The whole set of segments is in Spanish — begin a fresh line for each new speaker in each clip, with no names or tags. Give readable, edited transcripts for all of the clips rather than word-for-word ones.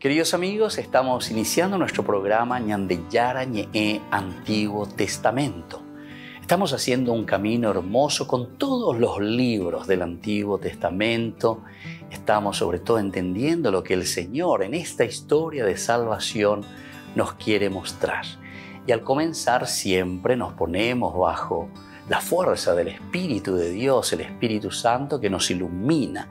Queridos amigos, estamos iniciando nuestro programa Ñandeyara Ñe'e Antiguo Testamento. Estamos haciendo un camino hermoso con todos los libros del Antiguo Testamento. Estamos sobre todo entendiendo lo que el Señor en esta historia de salvación nos quiere mostrar. Y al comenzar siempre nos ponemos bajo la fuerza del Espíritu de Dios, el Espíritu Santo que nos ilumina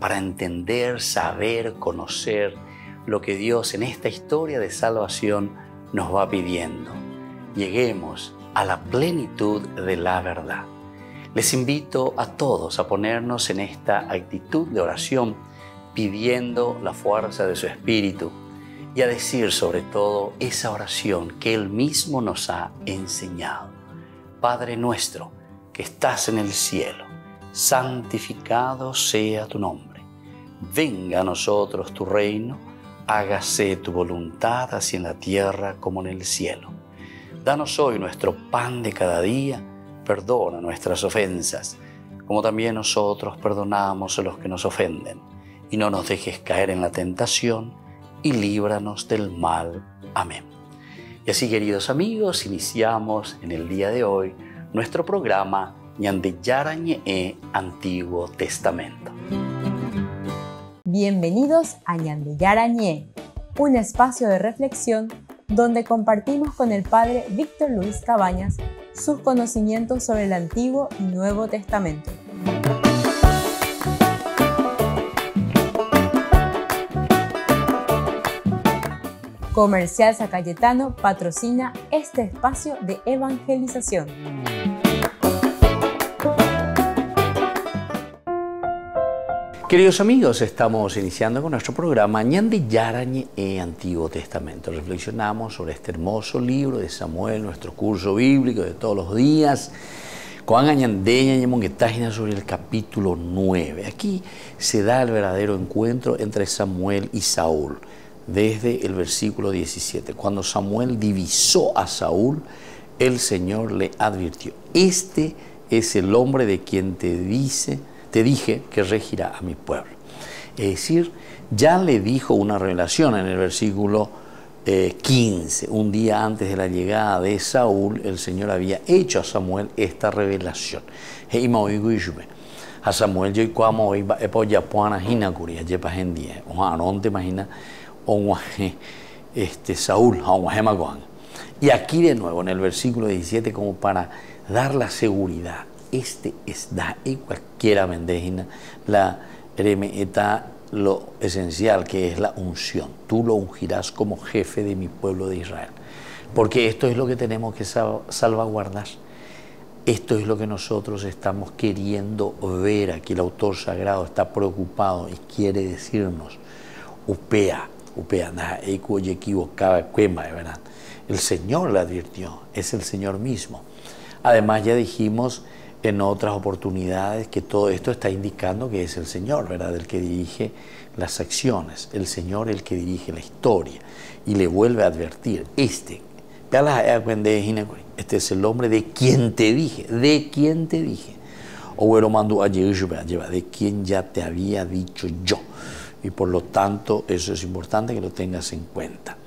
para entender, saber, conocer lo que Dios en esta historia de salvación nos va pidiendo. Lleguemos a la plenitud de la verdad. Les invito a todos a ponernos en esta actitud de oración, pidiendo la fuerza de su Espíritu y a decir sobre todo esa oración que Él mismo nos ha enseñado. Padre nuestro que estás en el cielo, santificado sea tu nombre. Venga a nosotros tu reino. Hágase tu voluntad así en la tierra como en el cielo. Danos hoy nuestro pan de cada día. Perdona nuestras ofensas, como también nosotros perdonamos a los que nos ofenden. Y no nos dejes caer en la tentación, y líbranos del mal. Amén. Y así, queridos amigos, iniciamos en el día de hoy nuestro programa Ñandeyara Ñe'e Antiguo Testamento.
Bienvenidos a Ñandeyara Ñe'e, un espacio de reflexión donde compartimos con el Padre Víctor Luis Cabañas sus conocimientos sobre el Antiguo y Nuevo Testamento. Comercial San Cayetano patrocina este espacio de evangelización.
Queridos amigos, estamos iniciando con nuestro programa Ñandeyara Ñe'e Antiguo Testamento. Reflexionamos sobre este hermoso libro de Samuel, nuestro curso bíblico de todos los días. Sobre el capítulo 9. Aquí se da el verdadero encuentro entre Samuel y Saúl, desde el versículo 17. Cuando Samuel divisó a Saúl, el Señor le advirtió: este es el hombre de quien te dije que regirá a mi pueblo. Es decir, ya le dijo una revelación en el versículo 15. Un día antes de la llegada de Saúl, el Señor había hecho a Samuel esta revelación. A Samuel yo cuamo iba epoya puana hinacuria yepa hendie o aron te imagina o Saúl a. Y aquí de nuevo en el versículo 17, como para dar la seguridad, este es da y cualquiera mendejina la remeta lo esencial que es la unción. Tú lo ungirás como jefe de mi pueblo de Israel, porque esto es lo que tenemos que salvaguardar. Esto es lo que nosotros estamos queriendo ver. Aquí el autor sagrado está preocupado y quiere decirnos: upea, na equivocaba cuema, ¿verdad? El Señor le advirtió, es el Señor mismo. Además, ya dijimos en otras oportunidades que todo esto está indicando que es el Señor, ¿verdad?, el que dirige las acciones, el Señor el que dirige la historia, y le vuelve a advertir: este es el hombre de quien te dije, o de quien ya te había dicho yo, y por lo tanto eso es importante que lo tengas en cuenta.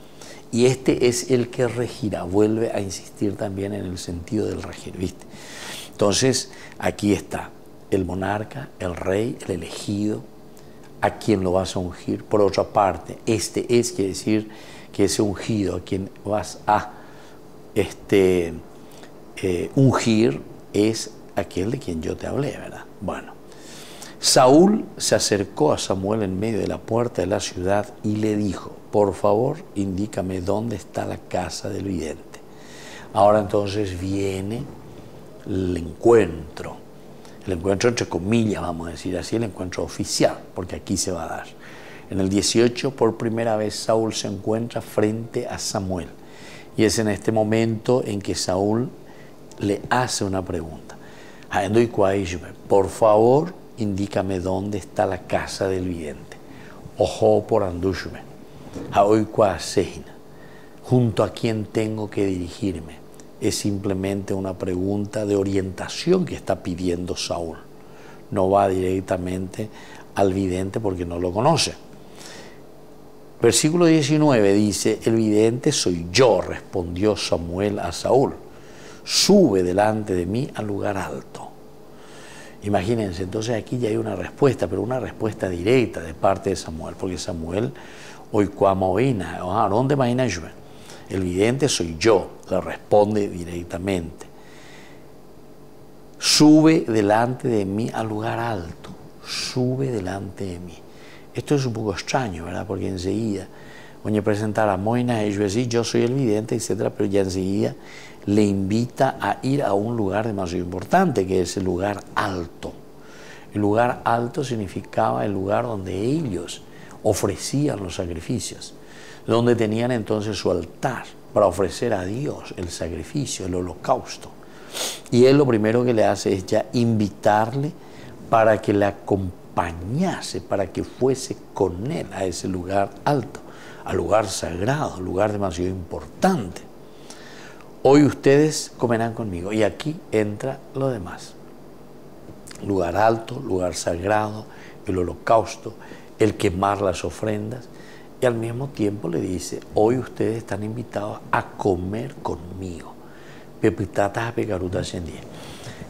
Y este es el que regirá, vuelve a insistir también en el sentido del regir, ¿viste? Entonces, aquí está el monarca, el rey, el elegido, a quien lo vas a ungir. Por otra parte, quiere decir que ese ungido a quien vas a ungir es aquel de quien yo te hablé, ¿verdad? Bueno, Saúl se acercó a Samuel en medio de la puerta de la ciudad y le dijo: por favor, indícame dónde está la casa del vidente. Ahora entonces viene el encuentro entre comillas, vamos a decir así, el encuentro oficial, porque aquí se va a dar. En el 18, por primera vez, Saúl se encuentra frente a Samuel, y es en este momento en que Saúl le hace una pregunta: por favor, indícame dónde está la casa del vidente. Ojo por andushume, junto a quien tengo que dirigirme. Es simplemente una pregunta de orientación que está pidiendo Saúl. No va directamente al vidente porque no lo conoce. Versículo 19 dice, el vidente soy yo, respondió Samuel a Saúl. Sube delante de mí al lugar alto. Imagínense, entonces aquí ya hay una respuesta, pero una respuesta directa de parte de Samuel, porque Samuel, hoy cuamovina, ¿dónde imagina yo? El vidente soy yo, le responde directamente. Sube delante de mí al lugar alto, sube delante de mí. Esto es un poco extraño, ¿verdad? Porque enseguida, oye, presentar a Moina, ellos decir, yo soy el vidente, etcétera, pero ya enseguida le invita a ir a un lugar demasiado importante, que es el lugar alto. El lugar alto significaba el lugar donde ellos ofrecían los sacrificios, donde tenían entonces su altar para ofrecer a Dios el sacrificio, el holocausto. Y él lo primero que le hace es ya invitarle para que le acompañase, para que fuese con él a ese lugar alto, al lugar sagrado, lugar demasiado importante. Hoy ustedes comerán conmigo. Y aquí entra lo demás. Lugar alto, lugar sagrado, el holocausto, el quemar las ofrendas. Y al mismo tiempo le dice, hoy ustedes están invitados a comer conmigo. Pepitatas a pecaruta shendie.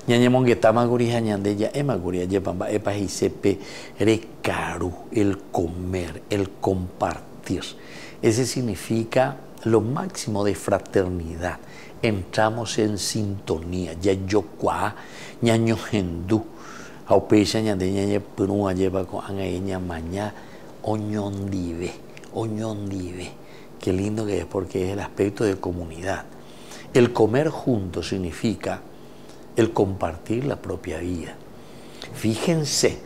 Ñañemon que está maguria ñande ya emaguria yepamba epa hisepe recaru, el comer, el compartir. Ese significa lo máximo de fraternidad. Entramos en sintonía. Ya yo qua ñaño hendú. Aupecha ñande ñañe punua lleva con angaeña maña oñondive. Oñondive. Qué lindo que es porque es el aspecto de comunidad. El comer juntos significa el compartir la propia vida. Fíjense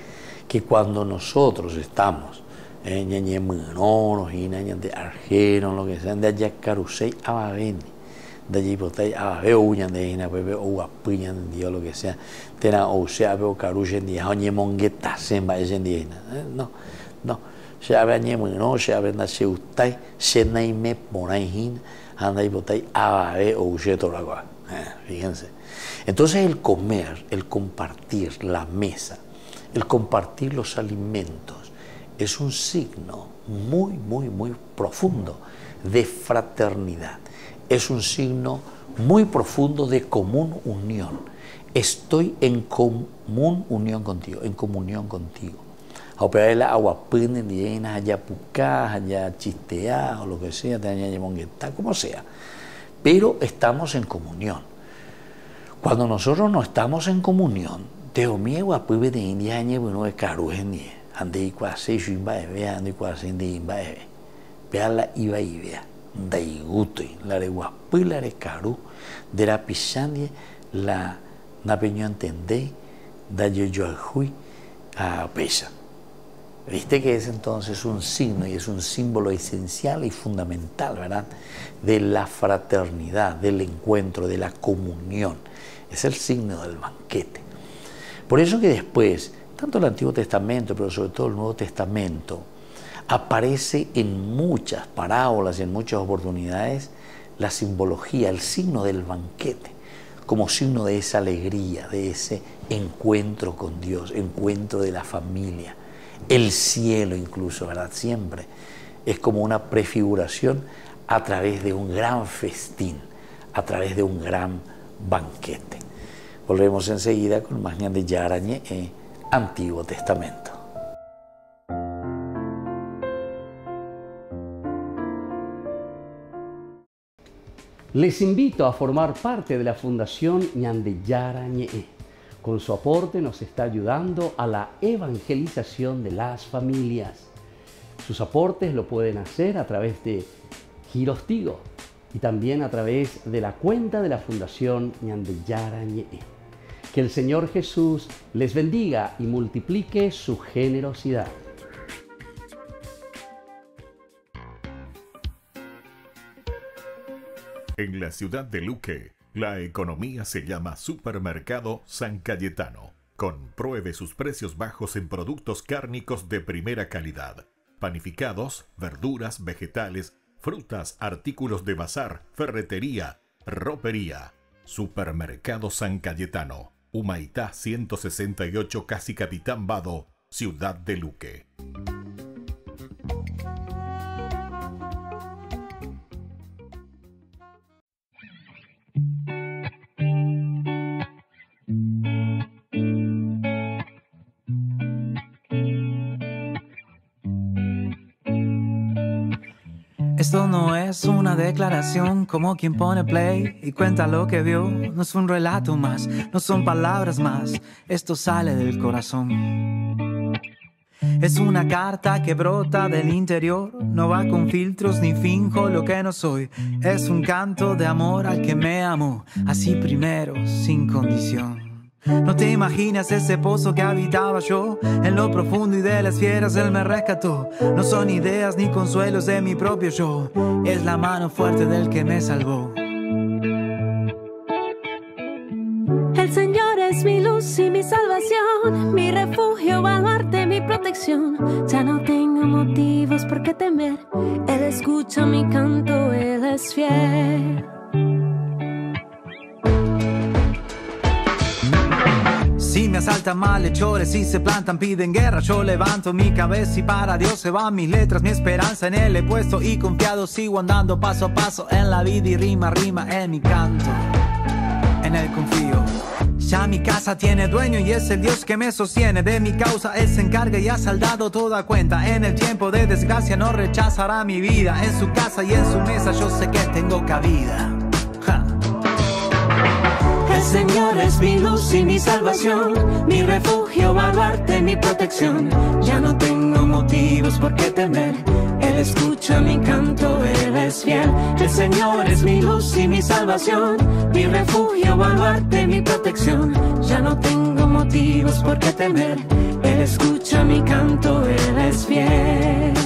que cuando nosotros estamos ñañemonos y de arjeros, lo que sea, de allá carusei abaveni, de allí botay abaveo uñan de ina bebe o apiñan de Dios, lo que sea, tena o sea veo caruchen de ñemongueta semba esen de ina. No. Se habla ñemono, se habla na se ustai, se naime morain anda y botay abave o uchetoragua. Fíjense. Entonces el comer, el compartir la mesa, el compartir los alimentos, es un signo muy, muy, muy profundo de fraternidad. Es un signo muy profundo de común unión. Estoy en común unión contigo, en comunión contigo. A operar la agua pende, diena, allá pucá, allá chistea, o lo que sea, como sea. Pero estamos en comunión. Cuando nosotros no estamos en comunión, teo miedo a puebe de India añe bueno de carujenie, ande y cuase shimba eve, ande y cuase de imba eve. Vea la iba y vea, da iguto, la de guapu, la de caru, de la pisandie, la napeño entendé, da yo ajuy a pesa. Viste que es entonces un signo y es un símbolo esencial y fundamental, ¿verdad? De la fraternidad, del encuentro, de la comunión. Es el signo del banquete. Por eso que después, tanto el Antiguo Testamento, pero sobre todo el Nuevo Testamento, aparece en muchas parábolas y en muchas oportunidades la simbología, el signo del banquete, como signo de esa alegría, de ese encuentro con Dios, encuentro de la familia. El cielo incluso, ¿verdad? Siempre es como una prefiguración a través de un gran festín, a través de un gran banquete. Volvemos enseguida con más de Yarañe Antiguo Testamento.
Les invito a formar parte de la Fundación Ñandeyara Ñe'e. Con su aporte nos está ayudando a la evangelización de las familias. Sus aportes lo pueden hacer a través de Giros Tigo y también a través de la cuenta de la Fundación Ñandeyara Ñe'e. Que el Señor Jesús les bendiga y multiplique su generosidad.
En la ciudad de Luque, la economía se llama Supermercado San Cayetano. Compruebe sus precios bajos en productos cárnicos de primera calidad. Panificados, verduras, vegetales, frutas, artículos de bazar, ferretería, ropería. Supermercado San Cayetano. Humaitá 168, Casi Capitán Vado, ciudad de Luque.
Esto no es una declaración como quien pone play y cuenta lo que vio. No es un relato más, no son palabras más. Esto sale del corazón. Es una carta que brota del interior. No va con filtros ni finjo lo que no soy. Es un canto de amor al que me amó, así primero, sin condición. No te imaginas ese pozo que habitaba yo. En lo profundo y de las fieras él me rescató. No son ideas ni consuelos de mi propio yo. Es la mano fuerte del que me salvó.
El Señor es mi luz y mi salvación, mi refugio, baluarte, mi protección. Ya no tengo motivos por qué temer. Él escucha mi canto, Él es fiel.
Si me asaltan malhechores y se plantan, piden guerra, yo levanto mi cabeza y para Dios se van mis letras. Mi esperanza en Él he puesto y confiado sigo andando paso a paso en la vida y rima, rima en mi canto. En Él confío. Ya mi casa tiene dueño y es el Dios que me sostiene. De mi causa Él se encarga y ha saldado toda cuenta. En el tiempo de desgracia no rechazará mi vida. En su casa y en su mesa yo sé que tengo cabida. Ja.
El Señor es mi luz y mi salvación, mi refugio, baluarte, mi protección. Ya no tengo motivos por qué temer. Él escucha mi canto, Él es fiel. El Señor es mi luz y mi salvación, mi refugio, baluarte, mi protección. Ya no tengo motivos por qué temer. Él escucha mi canto, Él es fiel.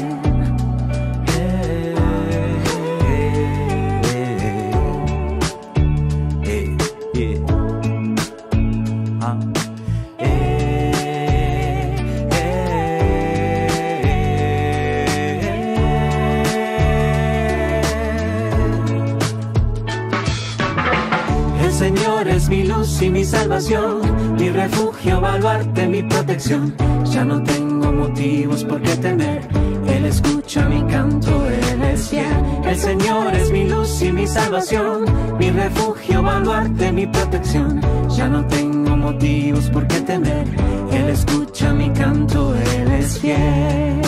El Señor es mi luz y mi salvación, mi refugio, baluarte, mi protección. Ya no tengo motivos por qué temer. Él escucha mi canto, Él es fiel. El Señor es mi luz y mi salvación, mi refugio, baluarte, mi protección. Ya no tengo motivos por qué temer. Él escucha mi canto, Él es fiel.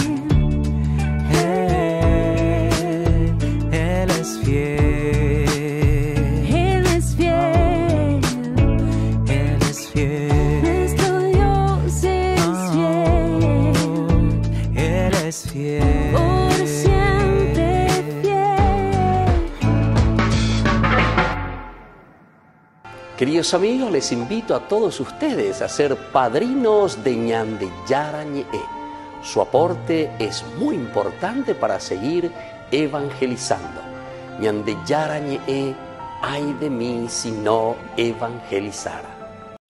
Él es fiel. Por siempre fiel.
Queridos amigos, les invito a todos ustedes a ser padrinos de Ñande Yara Ñe'e. Su aporte es muy importante para seguir evangelizando. Ñande Yara Ñe'e, ay de mí si no evangelizara.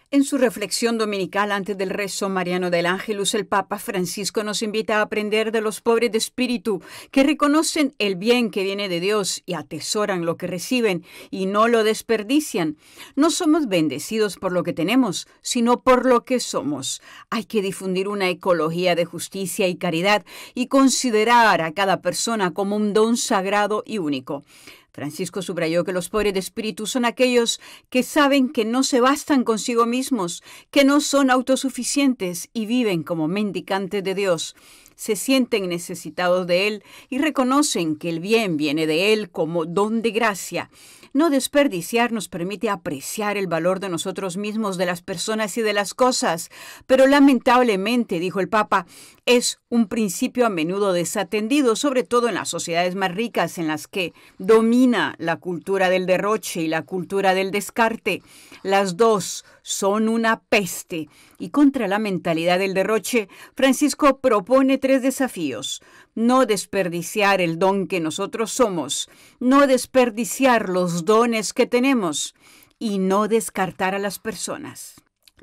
En su reflexión dominical antes del rezo mariano del Ángelus, el Papa Francisco nos invita a aprender de los pobres de espíritu, que reconocen el bien que viene de Dios y atesoran lo que reciben y no lo desperdician. No somos bendecidos por lo que tenemos, sino por lo que somos. Hay que difundir una ecología de justicia y caridad y considerar a cada persona como un don sagrado y único. Francisco subrayó que los pobres de espíritu son aquellos que saben que no se bastan consigo mismos, que no son autosuficientes y viven como mendicantes de Dios. Se sienten necesitados de Él y reconocen que el bien viene de Él como don de gracia. No desperdiciar nos permite apreciar el valor de nosotros mismos, de las personas y de las cosas, pero lamentablemente, dijo el Papa, es un principio a menudo desatendido, sobre todo en las sociedades más ricas en las que domina la cultura del derroche y la cultura del descarte. Las dos son una peste. Y contra la mentalidad del derroche, Francisco propone 3 desafíos. No desperdiciar el don que nosotros somos, no desperdiciar los dones que tenemos y no descartar a las personas.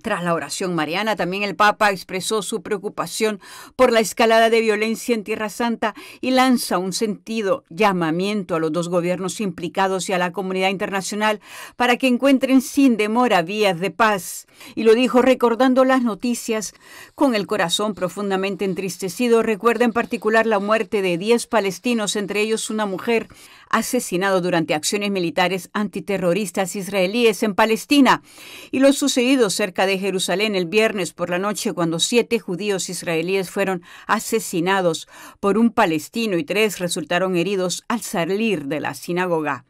Tras la oración mariana, también el Papa expresó su preocupación por la escalada de violencia en Tierra Santa y lanza un sentido llamamiento a los 2 gobiernos implicados y a la comunidad internacional para que encuentren sin demora vías de paz. Y lo dijo recordando las noticias con el corazón profundamente entristecido. Recuerda en particular la muerte de 10 palestinos, entre ellos una mujer, asesinado durante acciones militares antiterroristas israelíes en Palestina, y lo sucedido cerca de Jerusalén el viernes por la noche, cuando 7 judíos israelíes fueron asesinados por un palestino y 3 resultaron heridos al salir de la sinagoga.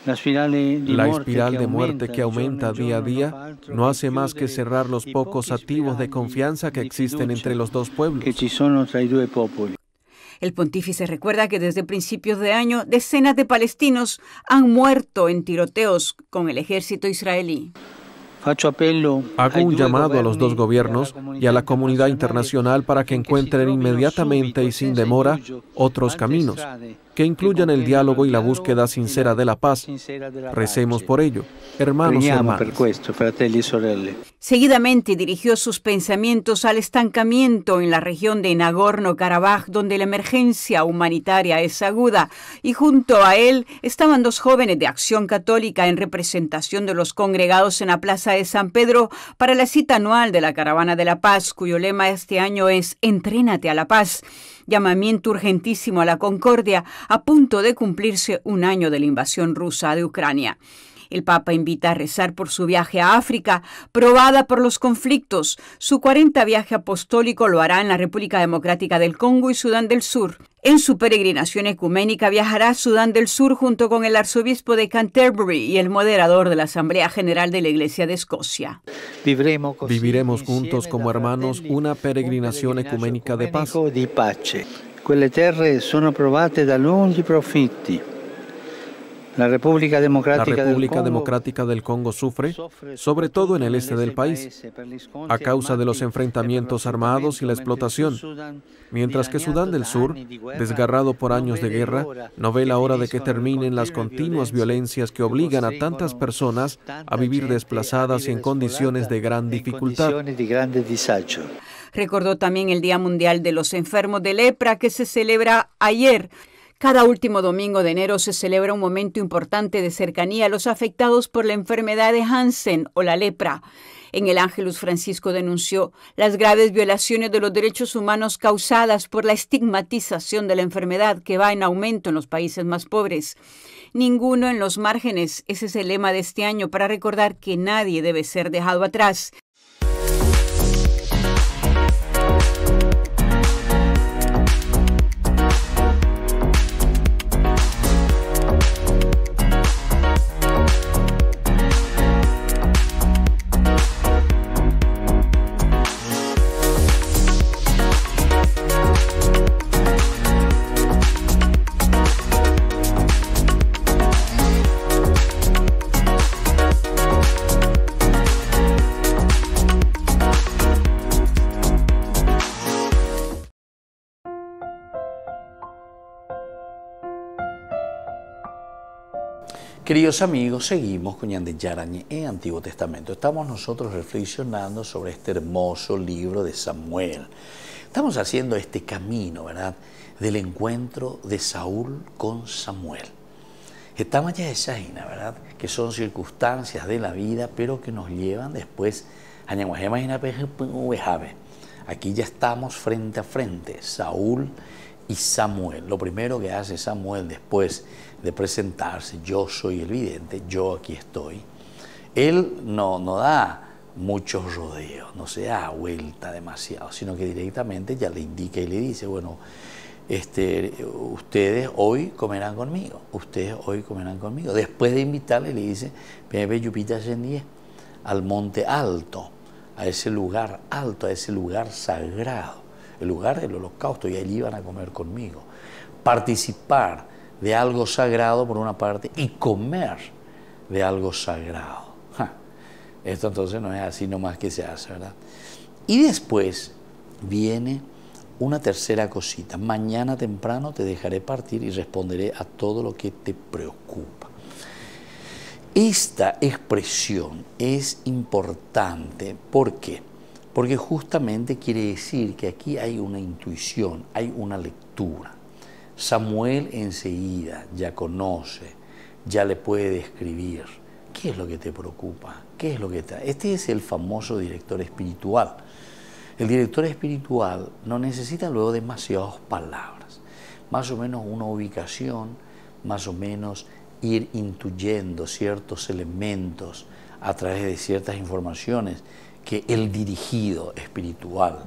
La espiral de muerte que aumenta día a día no hace más que cerrar los pocos activos de confianza que existen entre los dos pueblos.
El pontífice recuerda que desde principios de año decenas de palestinos han muerto en tiroteos con el ejército israelí.
Hago un llamado a los dos gobiernos y a la comunidad internacional para que encuentren inmediatamente y sin demora otros caminos, que incluyan el diálogo y la búsqueda sincera de la paz. Recemos por ello, hermanos y hermanas.
Seguidamente dirigió sus pensamientos al estancamiento en la región de Nagorno-Karabaj, donde la emergencia humanitaria es aguda, y junto a él estaban 2 jóvenes de Acción Católica en representación de los congregados en la Plaza de San Pedro para la cita anual de la Caravana de la Paz, cuyo lema este año es «Entrénate a la paz», llamamiento urgentísimo a la concordia a punto de cumplirse un año de la invasión rusa de Ucrania. El Papa invita a rezar por su viaje a África, probada por los conflictos. Su 40 viaje apostólico lo hará en la República Democrática del Congo y Sudán del Sur. En su peregrinación ecuménica viajará a Sudán del Sur junto con el arzobispo de Canterbury y el moderador de la Asamblea General de la Iglesia de Escocia.
Viviremos juntos como hermanos una peregrinación ecuménica de paz.
Quelle terre sono provate da lunghi profitti. La República
Democrática del Congo sufre, sobre todo en el este del país, a causa de los enfrentamientos armados y la explotación, mientras que Sudán del Sur, desgarrado por años de guerra, no ve la hora de que terminen las continuas violencias que obligan a tantas personas a vivir desplazadas y en condiciones de gran dificultad.
Recordó también el Día Mundial de los Enfermos de Lepra, que se celebra ayer. Cada último domingo de enero se celebra un momento importante de cercanía a los afectados por la enfermedad de Hansen o la lepra. En el Ángelus, Francisco denunció las graves violaciones de los derechos humanos causadas por la estigmatización de la enfermedad, que va en aumento en los países más pobres. Ninguno en los márgenes, ese es el lema de este año, para recordar que nadie debe ser dejado atrás.
Queridos amigos, seguimos con Ñandeyara Ñe'e, Antiguo Testamento. Estamos nosotros reflexionando sobre este hermoso libro de Samuel. Estamos haciendo este camino, ¿verdad?, del encuentro de Saúl con Samuel. Estamos ya esa, ¿verdad?, que son circunstancias de la vida, pero que nos llevan después a aquí ya estamos frente a frente, Saúl y Samuel. Lo primero que hace Samuel después de presentarse, yo soy el vidente, yo aquí estoy, él no da muchos rodeos, no se da vuelta demasiado, sino que directamente ya le indica y le dice, bueno, ustedes hoy comerán conmigo, Después de invitarle, le dice, ve Yupita Sendie, al monte alto, a ese lugar alto, a ese lugar sagrado, el lugar del holocausto, y allí van a comer conmigo. Participar de algo sagrado por una parte y comer de algo sagrado. Esto entonces no es así nomás que se hace, ¿verdad? Y después viene una tercera cosita. Mañana temprano te dejaré partir y responderé a todo lo que te preocupa. Esta expresión es importante. ¿Por qué? Porque justamente quiere decir que aquí hay una intuición, hay una lectura. Samuel enseguida ya conoce, ya le puede describir qué es lo que te preocupa, qué es lo que te... Este es el famoso director espiritual. El director espiritual no necesita luego demasiadas palabras, más o menos una ubicación más o menos ir intuyendo ciertos elementos a través de ciertas informaciones que el dirigido espiritual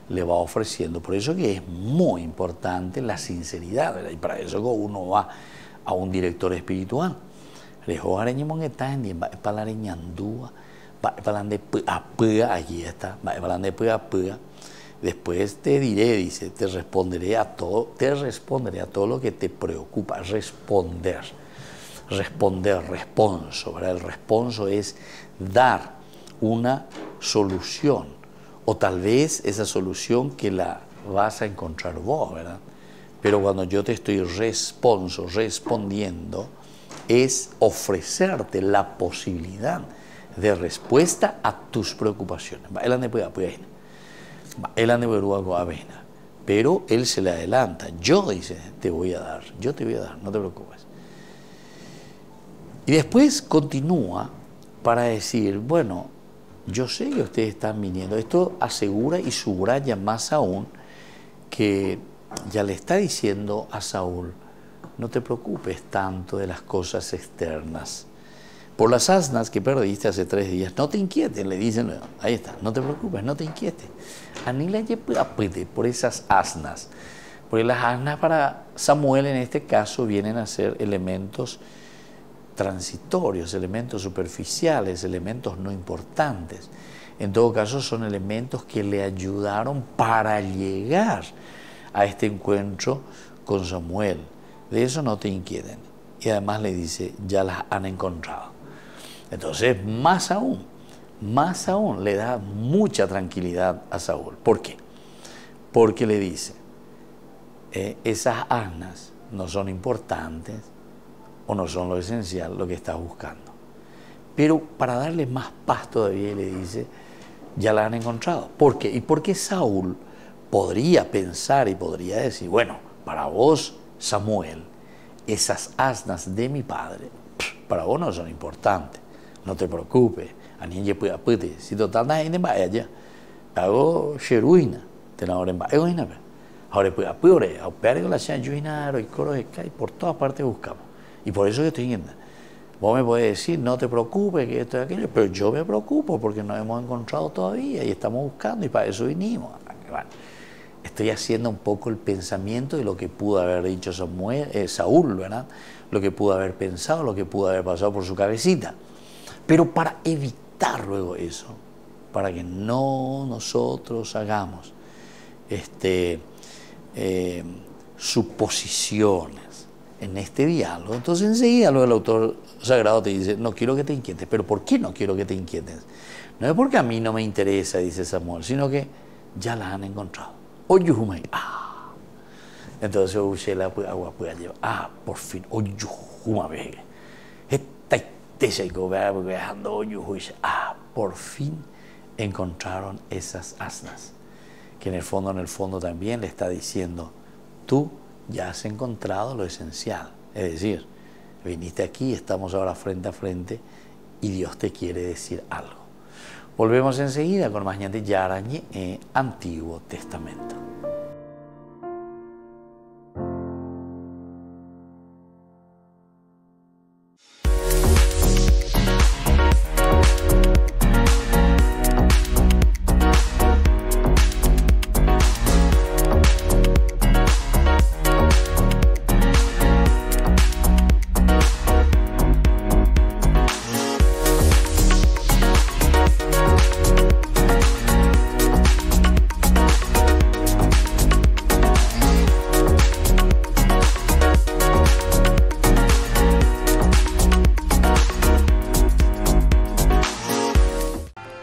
le va ofreciendo. Por eso que es muy importante la sinceridad, ¿verdad? Y para eso uno va a un director espiritual. Aquí está. Después te diré, dice, te responderé a todo lo que te preocupa. Responder, responso, ¿verdad? El responso es dar una solución, o tal vez esa solución que la vas a encontrar vos, ¿verdad? Pero cuando yo te estoy respondiendo, es ofrecerte la posibilidad de respuesta a tus preocupaciones. Pero él se le adelanta. Yo, dice, te voy a dar, no te preocupes. Y después continúa para decir, bueno, yo sé que ustedes están viniendo. Esto asegura y subraya más aún que ya le está diciendo a Saúl, no te preocupes tanto de las cosas externas. Por las asnas que perdiste hace 3 días, no te inquietes, le dicen, ahí está, no te preocupes, no te inquietes. Por esas asnas. Porque las asnas para Samuel en este caso vienen a ser elementos transitorios, elementos superficiales, elementos no importantes. En todo caso son elementos que le ayudaron para llegar a este encuentro con Samuel. De eso no te inquieten. Y además le dice, ya las han encontrado. Entonces, más aún, le da mucha tranquilidad a Saúl. ¿Por qué? Porque le dice, esas asnas no son importantes o no son lo esencial, lo que estás buscando. Pero para darle más paz todavía le dice, ya la han encontrado. ¿Por qué? Y porque Saúl podría pensar y podría decir, bueno, para vos, Samuel, esas asnas de mi padre, para vos no son importantes, no te preocupes, si total nadie te vaya allá, hago sheruina, te la oren vaya, ahora pues con la chanjuina, y coro de cae, por todas partes buscamos, y por eso que estoy yendo. Vos me podés decir, no te preocupes, que esto y aquello, pero yo me preocupo porque no hemos encontrado todavía y estamos buscando y para eso vinimos. Bueno, estoy haciendo un poco el pensamiento de lo que pudo haber dicho Saúl, ¿verdad? Lo que pudo haber pensado, lo que pudo haber pasado por su cabecita. Pero para evitar luego eso, para que no nosotros hagamos suposiciones en este diálogo, entonces enseguida luego el autor sagrado te dice, no quiero que te inquietes. ¿Pero por qué no quiero que te inquietes? No es porque a mí no me interesa, dice Samuel, sino que ya las han encontrado. Entonces por fin, por fin encontraron esas asnas, que en el fondo también le está diciendo, tú ya has encontrado lo esencial, es decir, viniste aquí, estamos ahora frente a frente y Dios te quiere decir algo. Volvemos enseguida con más Ñande Yarañe Antiguo Testamento.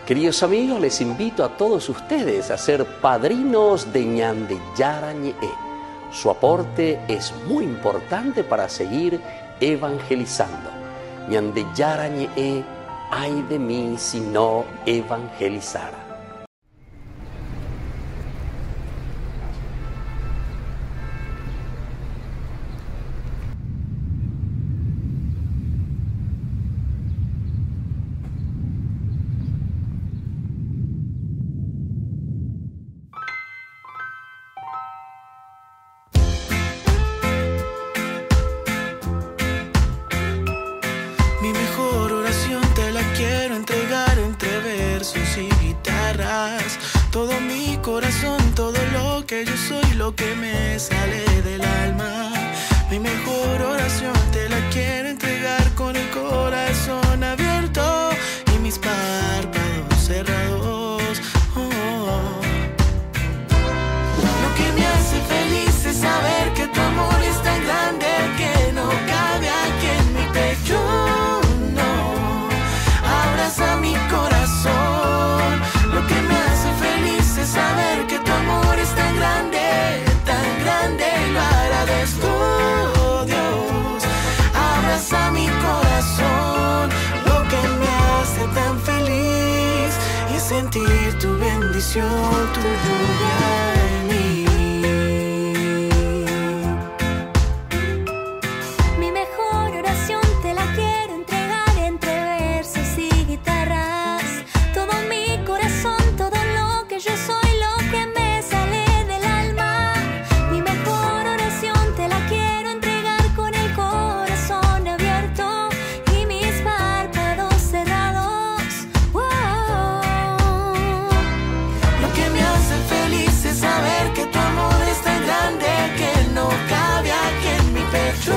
Queridos amigos, les invito a todos ustedes a ser padrinos de Ñande Yarañe. Su aporte es muy importante para seguir evangelizando. Ñande Yarañe, ay de mí si no evangelizara.
lo que me sale del alma. Mi mejor oración te la quiero entregar con el corazón abierto y mis párpados cerrados. Lo que me hace feliz es saber que tu amor es tan grande que no cabe aquí en mi pecho. No, abraza mi corazón. Lo que me hace feliz es saber que tu amor es tan grande y lo agradezco, Dios. Abraza mi corazón. Lo que me hace tan feliz es sentir tu bendición, tu lluvia en mí.
Mi mejor oración te la quiero entregar entre versos y guitarras. Todo mi corazón, todo lo que yo soy, lo que me sale del alma. Mi mejor oración te la quiero entregar con el corazón abierto y mis párpados cerrados.
Lo que me hace feliz es saber que tu amor es tan grande que no cabe aquí en mi pecho.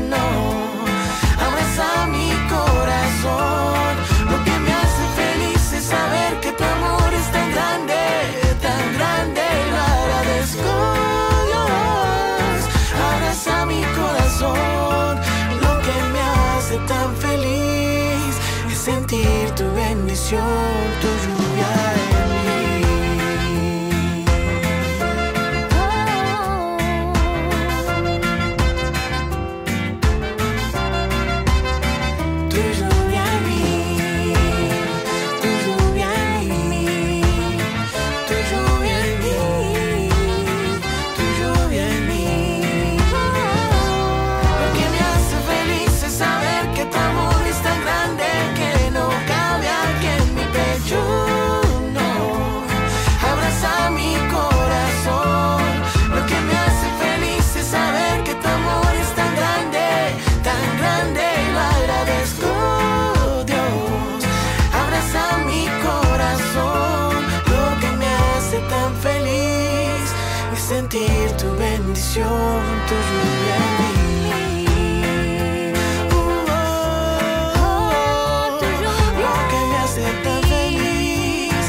No, abraza mi corazón. Lo que me hace feliz es saber que tu amor es tan grande y lo agradezco, Dios. Abraza mi corazón. Lo que me hace tan feliz es sentir tu bendición, tu lluvia en mí. Tu lluvia en mí, tu lluvia en mí, tu lluvia en mí, tu lluvia en mí. Lo que me hace feliz es saber que tu amor es tan grande que no cabe aquí en mi pecho. No, abraza mi corazón. Lo que me hace feliz es saber que tu amor es tan grande y lo agradezco, Dios. Abraza mi corazón. Lo que me hace tan feliz es sentir tu bendición, tu lluvia en mí. Lo que me hace tan feliz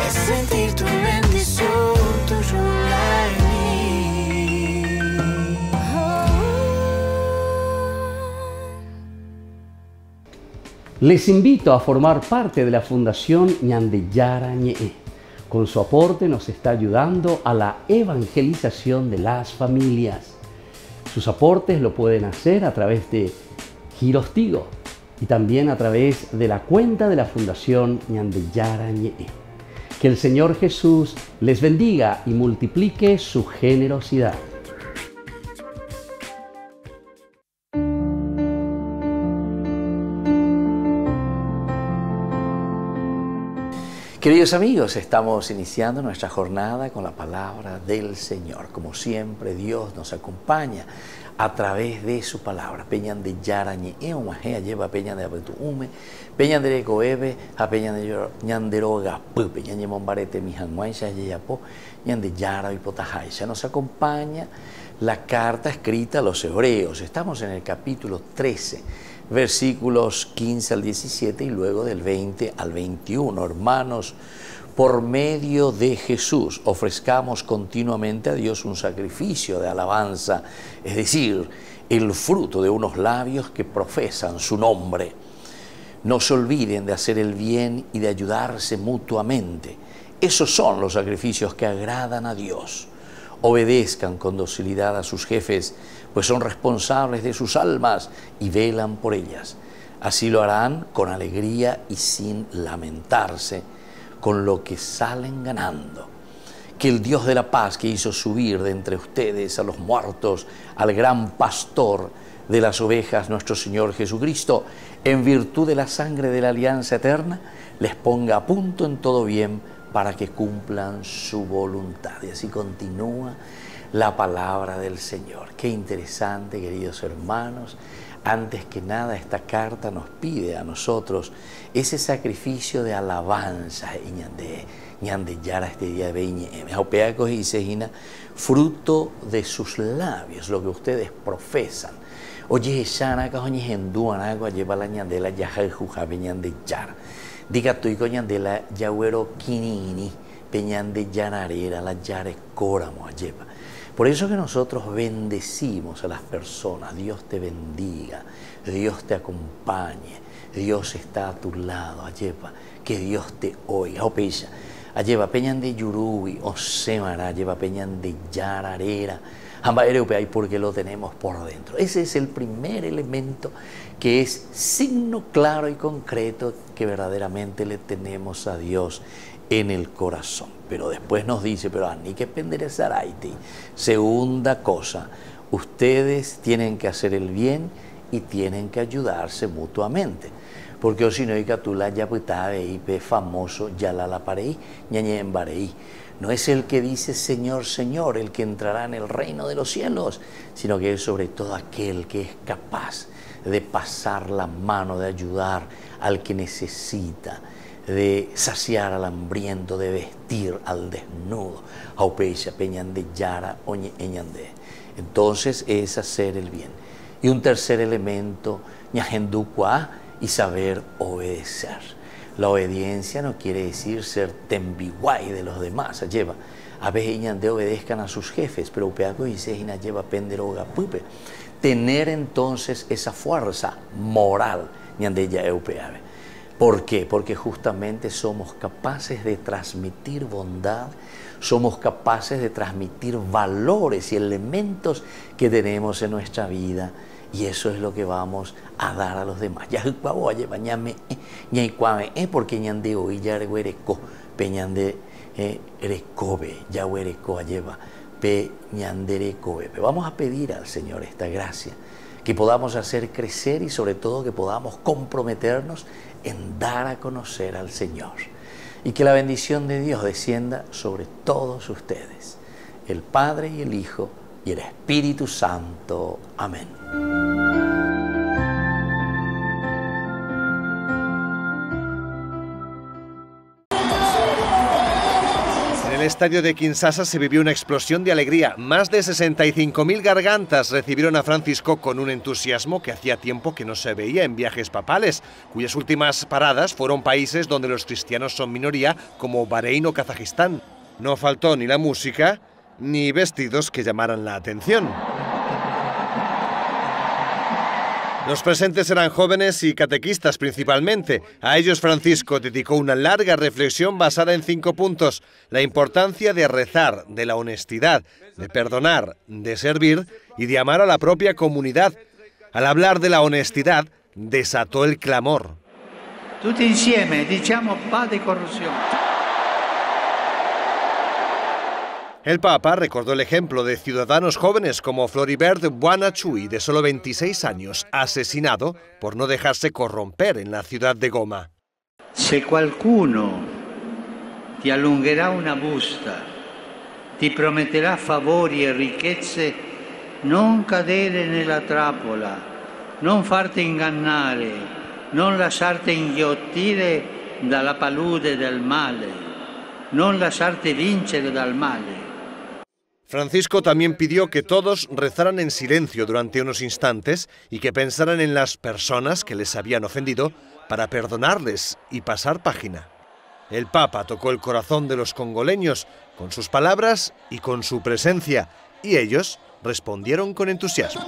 es sentir tu bendición, tu lluvia en mí.
Les invito a formar parte de la Fundación Ñandeyara Ñe'e. Con su aporte nos está ayudando a la evangelización de las familias. Sus aportes lo pueden hacer a través de Giros Tigo y también a través de la cuenta de la Fundación Ñandeyara Ñe'e. Que el Señor Jesús les bendiga y multiplique su generosidad.
Queridos amigos, estamos iniciando nuestra jornada con la palabra del Señor. Como siempre, Dios nos acompaña a través de su palabra. Peñan de Yarañe, Eumajea lleva peñan de Abetuume, peñan de Coebe, a peñan de Ñanderoga, peñan de Mombarete, Mijanguaisha, Yayapo, ñan de Yara y Potajaisha. Nos acompaña la carta escrita a los hebreos. Estamos en el capítulo 13. Versículos 15 al 17 y luego del 20 al 21. Hermanos, por medio de Jesús ofrezcamos continuamente a Dios un sacrificio de alabanza, es decir, el fruto de unos labios que profesan su nombre. No se olviden de hacer el bien y de ayudarse mutuamente. Esos son los sacrificios que agradan a Dios. Obedezcan con docilidad a sus jefes, pues son responsables de sus almas y velan por ellas. Así lo harán con alegría y sin lamentarse, con lo que salen ganando. Que el Dios de la paz, que hizo subir de entre ustedes a los muertos, al gran pastor de las ovejas, nuestro Señor Jesucristo, en virtud de la sangre de la alianza eterna, les ponga a punto en todo bien para que cumplan su voluntad. Y así continúa la palabra del Señor. Qué interesante, queridos hermanos. Antes que nada, esta carta nos pide a nosotros ese sacrificio de alabanza ñande yara este día de veñe fruto de sus labios, lo que ustedes profesan. Oye, shana ka hoñi henduana ko lleva la ñandela yaja jujabe ñande yara. Diga tu ko ñandela yawero kinini peñande yanarera la yare coramo lleva. Por eso que nosotros bendecimos a las personas. Dios te bendiga, Dios te acompañe, Dios está a tu lado, Ayepa, que Dios te oiga. Opeya, Ayepa, peñan de Yurubi, Osemara, Ayepa, peñan de Yararera, Ambaereupe, porque lo tenemos por dentro. Ese es el primer elemento que es signo claro y concreto que verdaderamente le tenemos a Dios en el corazón. Pero después nos dice, pero ni que penderezaraiti. Segunda cosa, ustedes tienen que hacer el bien y tienen que ayudarse mutuamente. Porque o si no, la ya famoso ya la parei, ñañe en barei. No es el que dice Señor, Señor, el que entrará en el reino de los cielos, sino que es sobre todo aquel que es capaz de pasar la mano, de ayudar al que necesita, de saciar al hambriento, de vestir al desnudo. Entonces es hacer el bien. Y un tercer elemento, y saber obedecer. La obediencia no quiere decir ser tembiguay de los demás. Lleva a veces obedezcan a sus jefes, pero lleva penderoga pupe. Tener entonces esa fuerza moral. ¿Por qué? Porque justamente somos capaces de transmitir bondad, somos capaces de transmitir valores y elementos que tenemos en nuestra vida, y eso es lo que vamos a dar a los demás. Ya porque ñande hoy ya reguereco, peñande recobe, ya huereco lleva, peñande recobe. Vamos a pedir al Señor esta gracia, que podamos hacer crecer y sobre todo que podamos comprometernos en dar a conocer al Señor. Y que la bendición de Dios descienda sobre todos ustedes, el Padre y el Hijo y el Espíritu Santo. Amén.
En el estadio de Kinshasa se vivió una explosión de alegría. Más de 65.000 gargantas recibieron a Francisco con un entusiasmo que hacía tiempo que no se veía en viajes papales, cuyas últimas paradas fueron países donde los cristianos son minoría, como Bahrein o Kazajistán. No faltó ni la música ni vestidos que llamaran la atención. Los presentes eran jóvenes y catequistas principalmente. A ellos Francisco dedicó una larga reflexión basada en 5 puntos. La importancia de rezar, de la honestidad, de perdonar, de servir y de amar a la propia comunidad. Al hablar de la honestidad, desató el clamor.
Tutti insieme diciamo pa de corrupción.
El Papa recordó el ejemplo de ciudadanos jóvenes como Floribert Buonachui, de solo 26 años, asesinado por no dejarse corromper en la ciudad de Goma.
Se qualcuno ti allungherà una busta, ti prometterà favori e ricchezze, non cadere nella trappola, non farti ingannare, non lasciarti inghiottire dalla palude del male, non lasciarti vincere dal male.
Francisco también pidió que todos rezaran en silencio durante unos instantes y que pensaran en las personas que les habían ofendido para perdonarles y pasar página. El Papa tocó el corazón de los congoleños con sus palabras y con su presencia, y ellos respondieron con entusiasmo.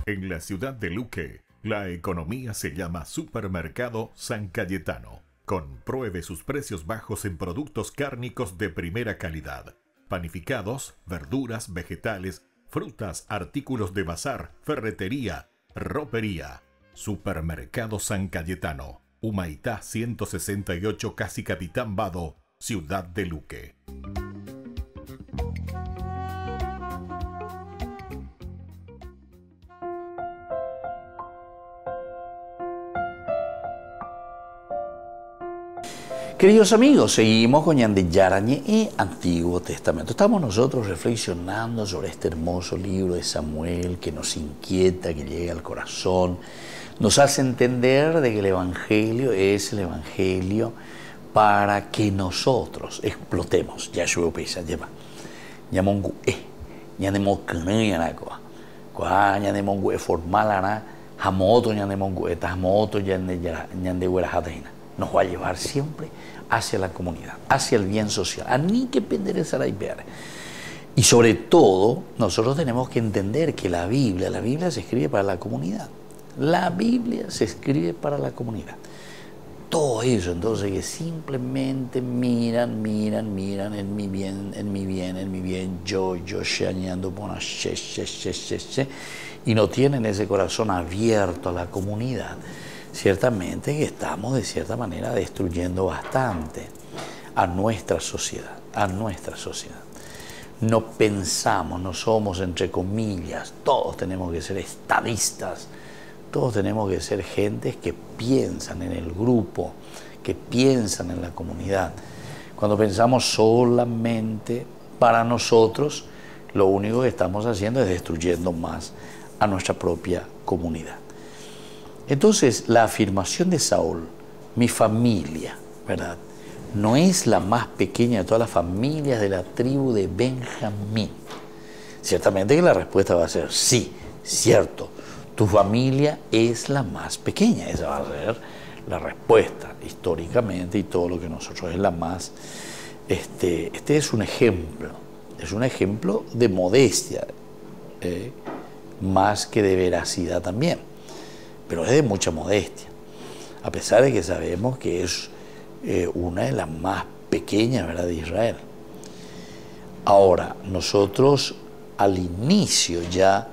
En la ciudad de Luque, la economía se llama Supermercado San Cayetano. Compruebe sus precios bajos en productos cárnicos de primera calidad. Panificados, verduras, vegetales, frutas, artículos de bazar, ferretería, ropería. Supermercado San Cayetano, Humaitá 168, Casi Capitán Vado, ciudad de Luque.
Queridos amigos, seguimos con Ñandeyara Ñe'e, Antiguo Testamento. Estamos nosotros reflexionando sobre este hermoso libro de Samuel que nos inquieta, que llega al corazón, nos hace entender de que el Evangelio es el Evangelio para que nosotros explotemos. Ya yo pesa, lleva. Ñamongu ñanemokuné yanakoa. Kwa ñanemongu formal ana hamoto ñanemongu eta hamoto ñandewera hataina. Nos va a llevar siempre hacia la comunidad, hacia el bien social. A ni que penderezar y ver. Y sobre todo, nosotros tenemos que entender que la Biblia se escribe para la comunidad. La Biblia se escribe para la comunidad. Todo eso, entonces, que simplemente miran en mi bien, yo, shañando, y no tienen ese corazón abierto a la comunidad. Ciertamente que estamos de cierta manera destruyendo bastante a nuestra sociedad, No pensamos, no somos, entre comillas, todos tenemos que ser estadistas, todos tenemos que ser gentes que piensan en el grupo, que piensan en la comunidad. Cuando pensamos solamente para nosotros, lo único que estamos haciendo es destruyendo más a nuestra propia comunidad. Entonces, la afirmación de Saúl, mi familia, ¿verdad?, no es la más pequeña de todas las familias de la tribu de Benjamín. Ciertamente que la respuesta va a ser sí, cierto, tu familia es la más pequeña. Esa va a ser la respuesta históricamente y todo lo que nosotros es la más. Este es un ejemplo de modestia, más que de veracidad también. Pero es de mucha modestia, a pesar de que sabemos que es una de las más pequeñas, ¿verdad?, de Israel. Ahora, nosotros al inicio ya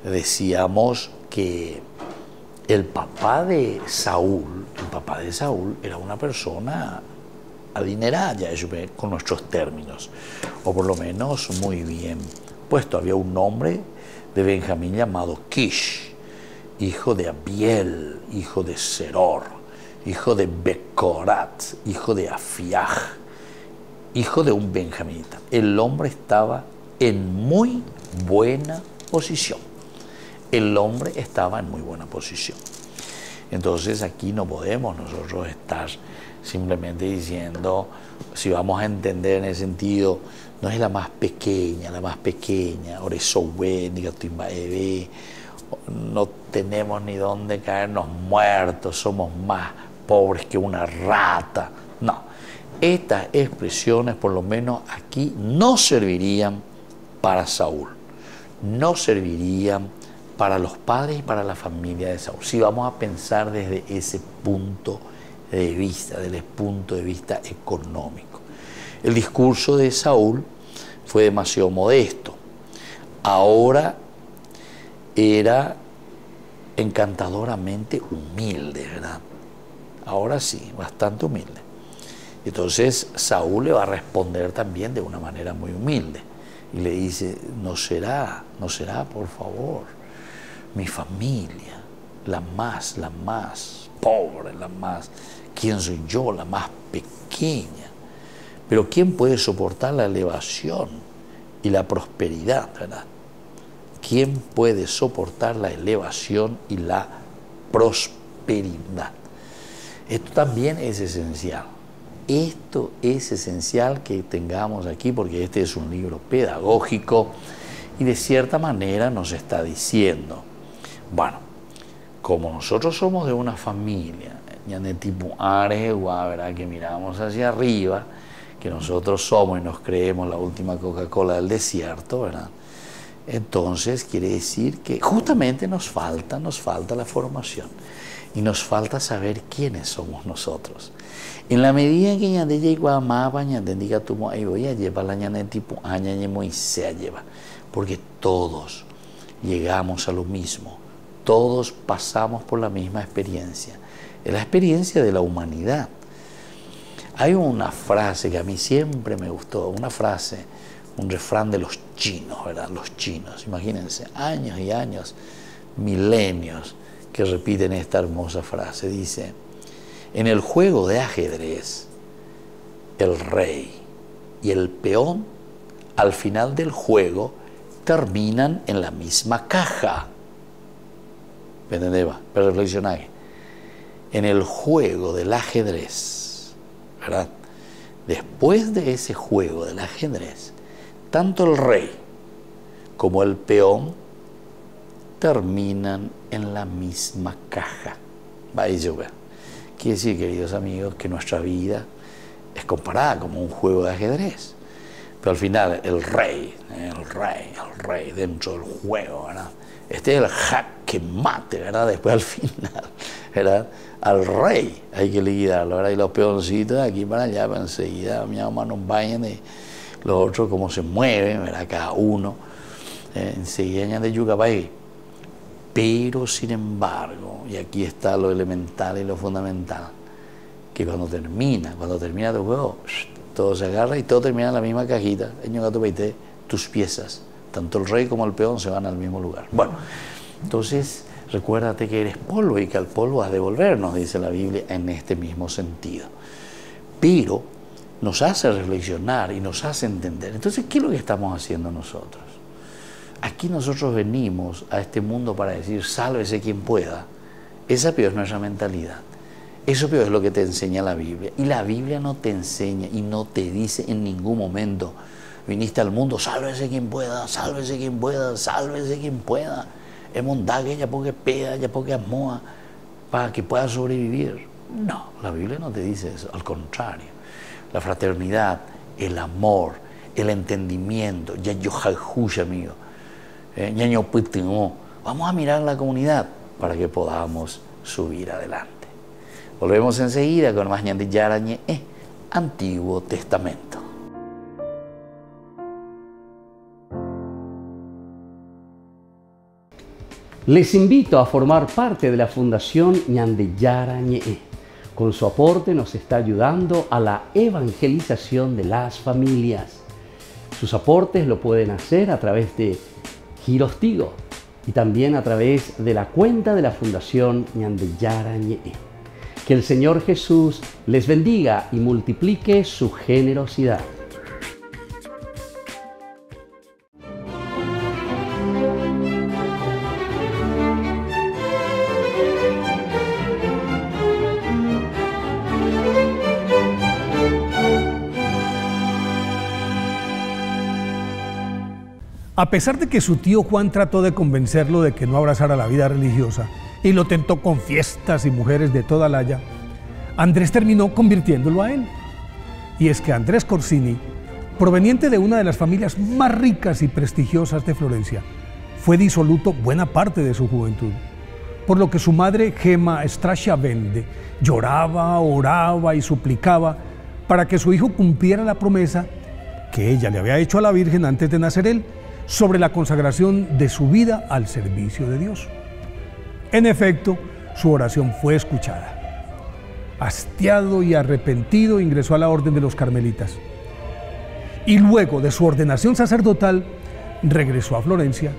decíamos que el papá de Saúl era una persona adinerada, ya con nuestros términos, o por lo menos muy bien puesto. Había un hombre de Benjamín llamado Kish, hijo de Abiel, hijo de Seror, hijo de Becorat, hijo de Afiaj, hijo de un benjaminita. El hombre estaba en muy buena posición. Entonces aquí no podemos nosotros estar simplemente diciendo, si vamos a entender en ese sentido, no es la más pequeña, no tenemos ni dónde caernos muertos, somos más pobres que una rata. No, estas expresiones, por lo menos aquí, no servirían para Saúl, no servirían para los padres y para la familia de Saúl. Si vamos a pensar desde ese punto de vista, desde el punto de vista económico. El discurso de Saúl fue demasiado modesto. Ahora era encantadoramente humilde, ¿verdad? Ahora sí, bastante humilde. Entonces Saúl le va a responder también de una manera muy humilde y le dice, no será, por favor, mi familia, la más pobre, ¿quién soy yo? La más pequeña. Pero ¿quién puede soportar la elevación y la prosperidad, verdad? ¿Quién puede soportar la elevación y la prosperidad? Esto también es esencial. Esto es esencial que tengamos aquí, porque este es un libro pedagógico y de cierta manera nos está diciendo, bueno, como nosotros somos de una familia, ¿verdad?, que miramos hacia arriba, que nosotros somos y nos creemos la última Coca-Cola del desierto, ¿verdad? Entonces quiere decir que justamente nos falta la formación y nos falta saber quiénes somos nosotros. En la medida en que ñande llegó a mapa, ñande diga tu mo ahí voy a llevar la ñande tipo aña ñe Moisés lleva, porque todos llegamos a lo mismo, todos pasamos por la misma experiencia, es la experiencia de la humanidad. Hay una frase que a mí siempre me gustó, una frase, un refrán de los chinos, ¿verdad? Los chinos, imagínense, años y años, milenios, que repiten esta hermosa frase. Dice, en el juego de ajedrez el rey y el peón al final del juego terminan en la misma caja. ¿Me entendés? Pero reflexioná. En el juego del ajedrez, ¿verdad? Después de ese juego del ajedrez, tanto el rey como el peón terminan en la misma caja. Quiere decir, queridos amigos, que nuestra vida es comparada como un juego de ajedrez. Pero al final el rey dentro del juego, ¿verdad? Este es el jaque mate, ¿verdad? Después al final, ¿verdad? Al rey hay que liquidarlo, ¿verdad? Y los peoncitos de aquí para allá, para enseguida, mi mamá nos vayan de los otros cómo se mueven, ¿verdad? Cada uno, enseguida ya de Yucapay. Pero sin embargo, y aquí está lo elemental y lo fundamental, que cuando termina tu juego, todo se agarra y todo termina en la misma cajita, tus piezas, tanto el rey como el peón se van al mismo lugar. Bueno, entonces recuérdate que eres polvo y que al polvo has de volver, nos dice la Biblia en este mismo sentido. Pero nos hace reflexionar y nos hace entender. Entonces, ¿qué es lo que estamos haciendo nosotros? Aquí nosotros venimos a este mundo para decir, sálvese quien pueda. Esa es nuestra mentalidad. Eso es lo que te enseña la Biblia. Y la Biblia no te enseña y no te dice en ningún momento, viniste al mundo, sálvese quien pueda, sálvese quien pueda, sálvese quien pueda. Es mondague, ya porque peda, ya porque amoa, para que pueda sobrevivir. No, la Biblia no te dice eso, al contrario. La fraternidad, el amor, el entendimiento, ya yo jajuya, amigo. Vamos a mirar la comunidad para que podamos subir adelante. Volvemos enseguida con más Ñandillara Ñe'e, Antiguo Testamento.
Les invito a formar parte de la Fundación Ñandillara Ñe'e. Con su aporte nos está ayudando a la evangelización de las familias. Sus aportes lo pueden hacer a través de Giros Tigo y también a través de la cuenta de la Fundación Ñandillara Ñe'e. Que el Señor Jesús les bendiga y multiplique su generosidad.
A pesar de que su tío Juan trató de convencerlo de que no abrazara la vida religiosa y lo tentó con fiestas y mujeres de toda laya, Andrés terminó convirtiéndolo a él. Y es que Andrés Corsini, proveniente de una de las familias más ricas y prestigiosas de Florencia, fue disoluto buena parte de su juventud, por lo que su madre Gemma Stracciavende lloraba, oraba y suplicaba para que su hijo cumpliera la promesa que ella le había hecho a la Virgen antes de nacer él, sobre la consagración de su vida al servicio de Dios. En efecto, su oración fue escuchada. Hastiado y arrepentido, ingresó a la orden de los carmelitas. Y luego de su ordenación sacerdotal, regresó a Florencia,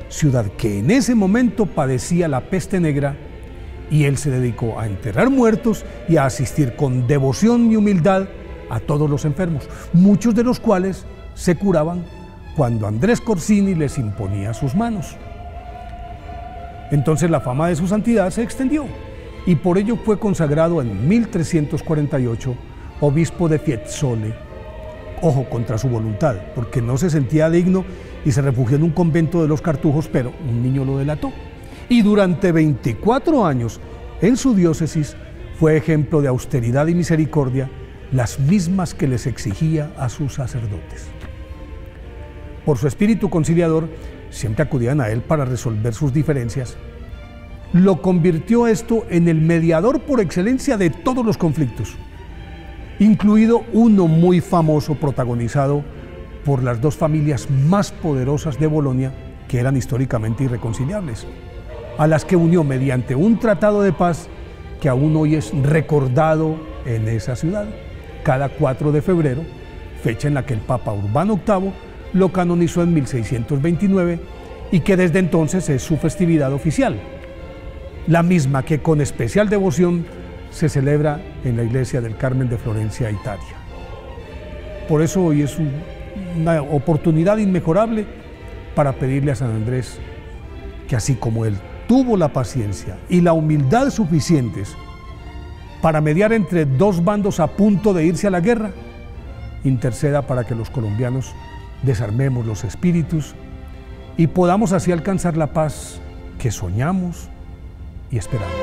ciudad que en ese momento padecía la peste negra, y él se dedicó a enterrar muertos y a asistir con devoción y humildad a todos los enfermos, muchos de los cuales se curaban cuando Andrés Corsini les imponía sus manos. Entonces la fama de su santidad se extendió y por ello fue consagrado en 1348 obispo de Fiesole, ojo, contra su voluntad, porque no se sentía digno y se refugió en un convento de los Cartujos, pero un niño lo delató. Y durante 24 años en su diócesis fue ejemplo de austeridad y misericordia, las mismas que les exigía a sus sacerdotes. Por su espíritu conciliador, siempre acudían a él para resolver sus diferencias. Lo convirtió esto en el mediador por excelencia de todos los conflictos, incluido uno muy famoso protagonizado por las dos familias más poderosas de Bolonia, que eran históricamente irreconciliables, a las que unió mediante un tratado de paz que aún hoy es recordado en esa ciudad, cada 4 de febrero, fecha en la que el Papa Urbano VIII lo canonizó en 1629 y que desde entonces es su festividad oficial, la misma que con especial devoción se celebra en la iglesia del Carmen de Florencia, Italia. Por eso hoy es una oportunidad inmejorable para pedirle a San Andrés que así como él tuvo la paciencia y la humildad suficientes para mediar entre dos bandos a punto de irse a la guerra, interceda para que los colombianos desarmemos los espíritus y podamos así alcanzar la paz que soñamos y esperamos.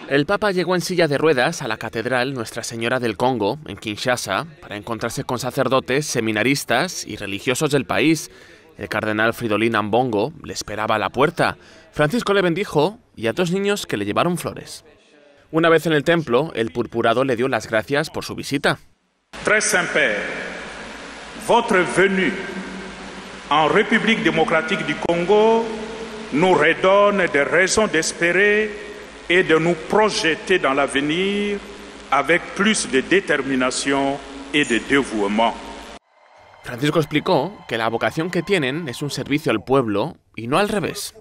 El Papa llegó en silla de ruedas a la Catedral Nuestra Señora del Congo, en Kinshasa, para encontrarse con sacerdotes, seminaristas y religiosos del país. El cardenal Fridolin Ambongo le esperaba a la puerta. Francisco le bendijo y a dos niños que le llevaron flores. Una vez en el templo, el purpurado le dio las gracias por su visita.
Très Saint-Père, votre venue en République démocratique du Congo nous redonne des raisons d'espérer et de nous projeter dans l'avenir avec plus de détermination et de dévouement.
Francisco explicó que la vocación que tienen es un servicio al pueblo y no al revés.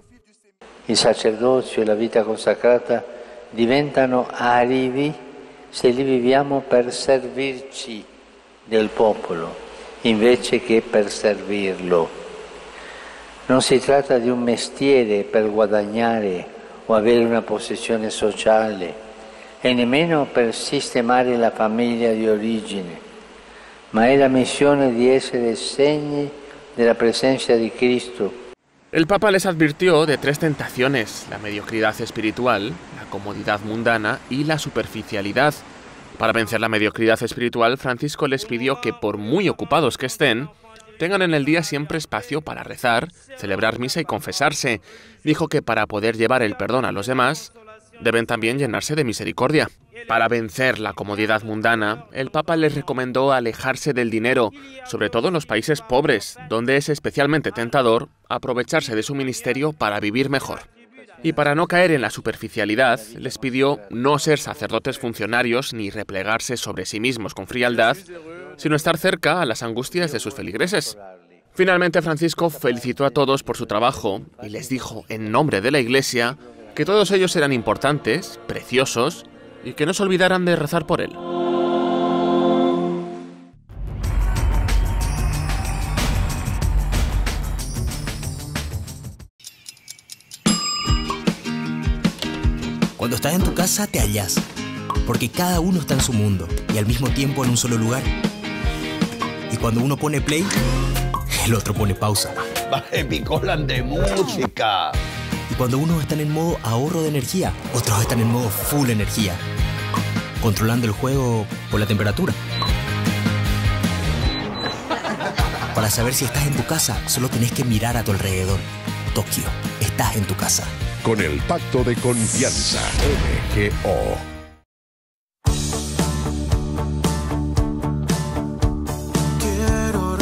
Il sacerdozio e la vita consacrata diventano alibi se li viviamo per servirci del popolo invece che per servirlo. Non si tratta di un mestiere per guadagnare o avere una posizione sociale e nemmeno per sistemare la famiglia di origine, ma è la missione di essere segni della presenza di Cristo.
El Papa les advirtió de tres tentaciones: la mediocridad espiritual, la comodidad mundana y la superficialidad. Para vencer la mediocridad espiritual, Francisco les pidió que, por muy ocupados que estén, tengan en el día siempre espacio para rezar, celebrar misa y confesarse. Dijo que para poder llevar el perdón a los demás, deben también llenarse de misericordia. Para vencer la comodidad mundana, el Papa les recomendó alejarse del dinero, sobre todo en los países pobres, donde es especialmente tentador aprovecharse de su ministerio para vivir mejor. Y para no caer en la superficialidad, les pidió no ser sacerdotes funcionarios ni replegarse sobre sí mismos con frialdad, sino estar cerca a las angustias de sus feligreses. Finalmente, Francisco felicitó a todos por su trabajo y les dijo, en nombre de la Iglesia, que todos ellos eran importantes, preciosos, y que no se olvidaran de rezar por él.
Cuando estás en tu casa te hallas, porque cada uno está en su mundo y al mismo tiempo en un solo lugar. Y cuando uno pone play, el otro pone pausa.
Picolan de música.
Y cuando unos están en modo ahorro de energía, otros están en modo full energía, controlando el juego por la temperatura. Para saber si estás en tu casa, solo tenés que mirar a tu alrededor. Tokio, estás en tu casa.
Con el Pacto de Confianza, MGO.
Quiero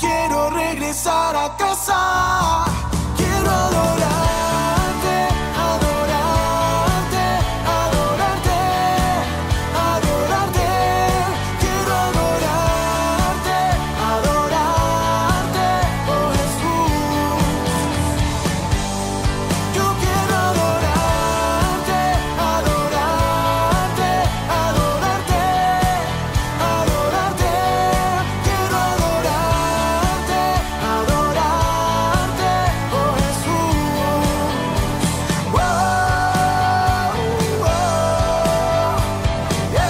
quiero regresar a casa. Quiero adorarte, adorarte, adorarte, adorarte. Quiero adorarte, adorarte, oh Jesús. Yo quiero adorarte, adorarte, adorarte, adorarte. Quiero adorarte, adorarte, oh Jesús. Wow, wow, yeah.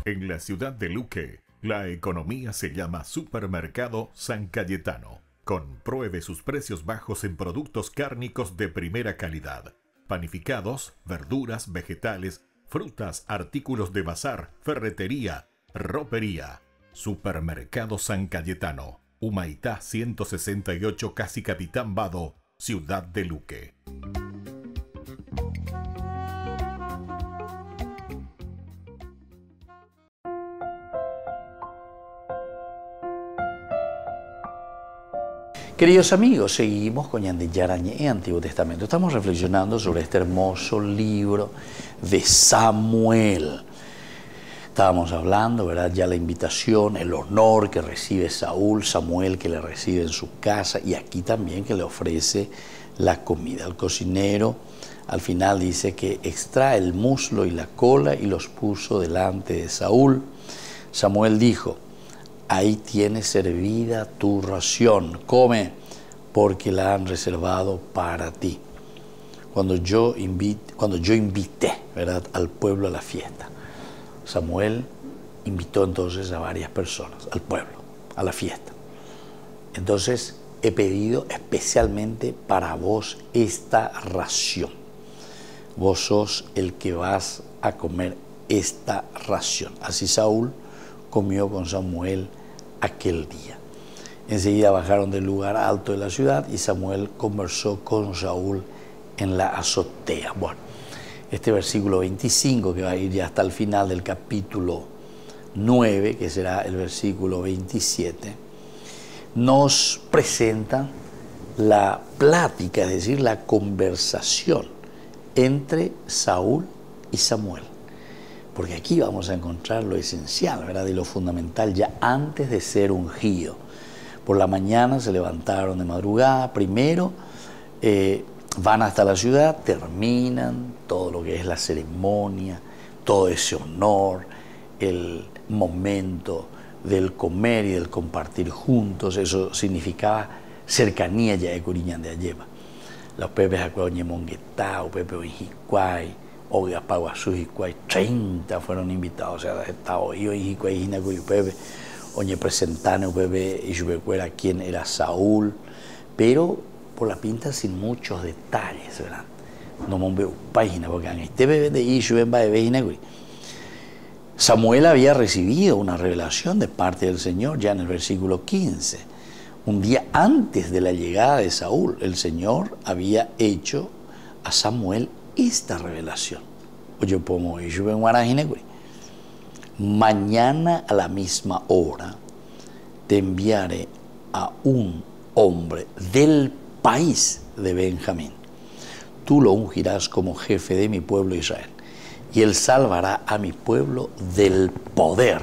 En la ciudad de Luque, la economía se llama Supermercado San Cayetano. Compruebe sus precios bajos en productos cárnicos de primera calidad. Panificados, verduras, vegetales, frutas, artículos de bazar, ferretería, ropería. Supermercado San Cayetano. Humaitá 168, Casi Capitán Vado, ciudad de Luque.
Queridos amigos, seguimos con Ñandillara Ñe'e, Antiguo Testamento. Estamos reflexionando sobre este hermoso libro de Samuel. Estábamos hablando, ¿verdad? Ya la invitación, el honor que recibe Samuel que le recibe en su casa, y aquí también que le ofrece la comida. El cocinero al final dice que extrae el muslo y la cola y los puso delante de Saúl. Samuel dijo: ahí tienes servida tu ración, come, porque la han reservado para ti. Cuando yo invité, ¿verdad?, al pueblo a la fiesta, Samuel invitó entonces a varias personas, al pueblo, a la fiesta. Entonces, he pedido especialmente para vos esta ración. Vos sos el que vas a comer esta ración. Así Saúl comió con Samuel aquel día. Enseguida bajaron del lugar alto de la ciudad y Samuel conversó con Saúl en la azotea. Bueno, este versículo 25, que va a ir ya hasta el final del capítulo 9, que será el versículo 27, nos presenta la plática, es decir, la conversación entre Saúl y Samuel. Porque aquí vamos a encontrar lo esencial, ¿verdad?, y lo fundamental ya antes de ser ungido. Por la mañana se levantaron de madrugada, primero van hasta la ciudad, terminan todo lo que es la ceremonia, todo ese honor, el momento del comer y del compartir juntos. Eso significaba cercanía ya de Curiñán de Alleva. Los pepes acueñe monguetao, pepe oijicuay, Oga Paguazú, Jicuay, 30 fueron invitados, o sea, estaba yo y Jicuay, Jinacuy, Pepe, Oñe presentane, Pepe y Jubecuera, quien era Saúl, pero por la pinta sin muchos detalles, ¿verdad? No me veo página, porque en este bebé de Ishu, en Baebe, Jinacuy. Samuel había recibido una revelación de parte del Señor ya en el versículo 15. Un día antes de la llegada de Saúl, el Señor había hecho a Samuel esta revelación. Oye, como yo en Guarajinecuy, mañana a la misma hora te enviaré a un hombre del país de Benjamín. Tú lo ungirás como jefe de mi pueblo Israel, y él salvará a mi pueblo del poder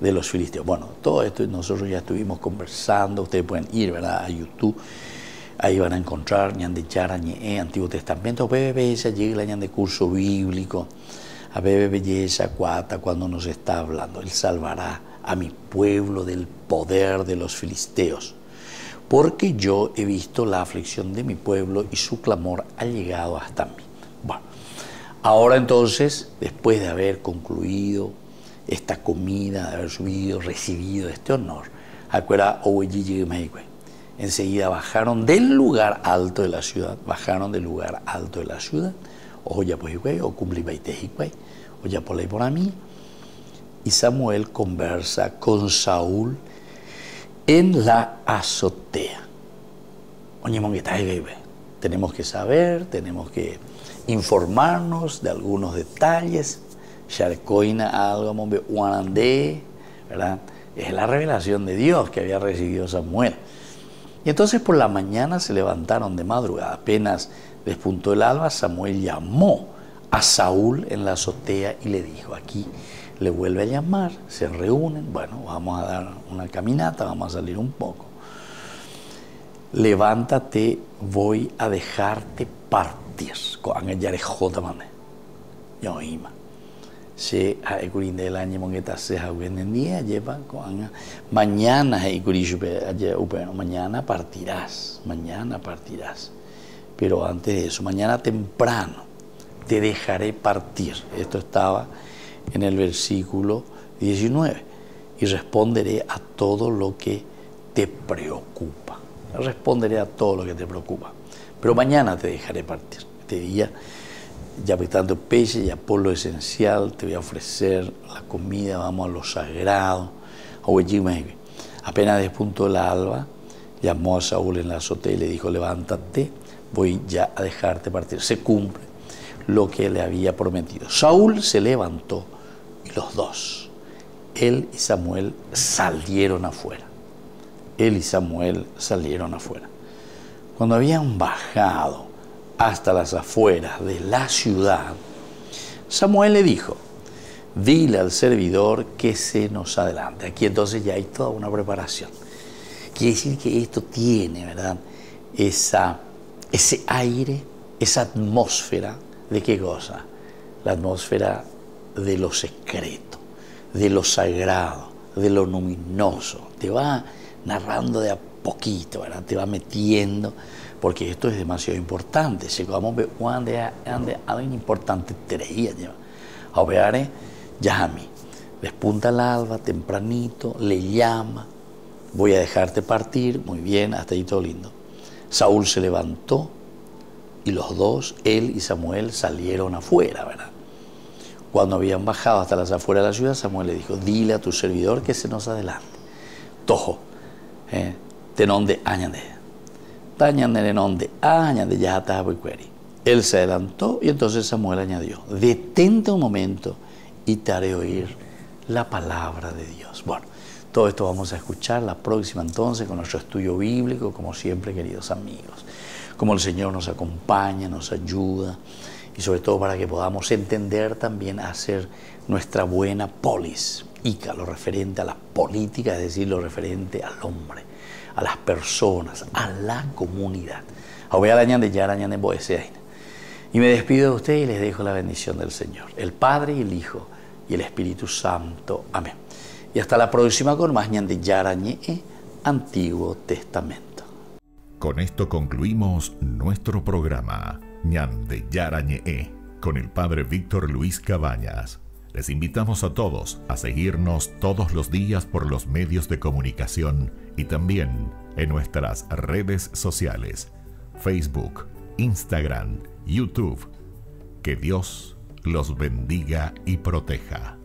de los filisteos. Bueno, todo esto nosotros ya estuvimos conversando. Ustedes pueden ir, ¿verdad?, a YouTube. Ahí van a encontrar Ñandillara Ñe'e, Antiguo Testamento. Bebe esa llega de curso bíblico. A bebe belleza cuata cuando nos está hablando. Él salvará a mi pueblo del poder de los filisteos. Porque yo he visto la aflicción de mi pueblo y su clamor ha llegado hasta mí. Bueno, ahora entonces, después de haber concluido esta comida, de haber recibido este honor, acuerda Oweyi México. Enseguida bajaron del lugar alto de la ciudad, o ya pues o cumplibaitejicuay, o ya por ahí por a mí, y Samuel conversa con Saúl en la azotea. Oye, monguetaje, tenemos que saber, tenemos que informarnos de algunos detalles. Sharkoina algo Uanandé, ¿verdad? Es la revelación de Dios que había recibido Samuel. Y entonces por la mañana se levantaron de madrugada. Apenas despuntó el alba, Samuel llamó a Saúl en la azotea y le dijo, aquí le vuelve a llamar, se reúnen, bueno, vamos a dar una caminata, vamos a salir un poco. Levántate, voy a dejarte partir. Mañana partirás. Pero antes de eso, mañana temprano te dejaré partir. Esto estaba en el versículo 19. Y responderé a todo lo que te preocupa. Responderé a todo lo que te preocupa. Pero mañana te dejaré partir. Este día, ya tanto peixe, ya por lo esencial, te voy a ofrecer la comida, vamos a lo sagrado. Apenas despuntó el alba, llamó a Saúl en la azotea y le dijo, levántate, voy ya a dejarte partir. Se cumple lo que le había prometido. Saúl se levantó y los dos, él y Samuel, salieron afuera. Cuando habían bajado hasta las afueras de la ciudad, Samuel le dijo, dile al servidor que se nos adelante. Aquí entonces ya hay toda una preparación. Quiere decir que esto tiene, ¿verdad?, ese aire, esa atmósfera de qué cosa, la atmósfera de lo secreto, de lo sagrado, de lo luminoso. Te va narrando de a poquito, ¿verdad? Te va metiendo, porque esto es demasiado importante. Si vamos a ver algo importante, a ver, Yahami, despunta el alba tempranito, le llama, voy a dejarte partir, muy bien, hasta ahí todo lindo. Saúl se levantó y los dos, él y Samuel, salieron afuera, ¿verdad? Cuando habían bajado hasta las afueras de la ciudad, Samuel le dijo, dile a tu servidor que se nos adelante. Tojo, tenonde añade. Tañanderenonde añade ya está muy cueri. Él se adelantó y entonces Samuel añadió, detente un momento y te haré oír la palabra de Dios. Bueno, todo esto vamos a escuchar la próxima entonces con nuestro estudio bíblico, como siempre, queridos amigos. Como el Señor nos acompaña, nos ayuda y sobre todo para que podamos entender también hacer nuestra buena polis, ica, lo referente a la política, es decir, lo referente al hombre, a las personas, a la comunidad. Y me despido de usted y les dejo la bendición del Señor, el Padre y el Hijo y el Espíritu Santo. Amén. Y hasta la próxima con más Ñandillara Ñe'e, Antiguo Testamento.
Con esto concluimos nuestro programa Ñandillara Ñe'e con el Padre Víctor Luis Cabañas. Les invitamos a todos a seguirnos todos los días por los medios de comunicación y también en nuestras redes sociales, Facebook, Instagram, YouTube. Que Dios los bendiga y proteja.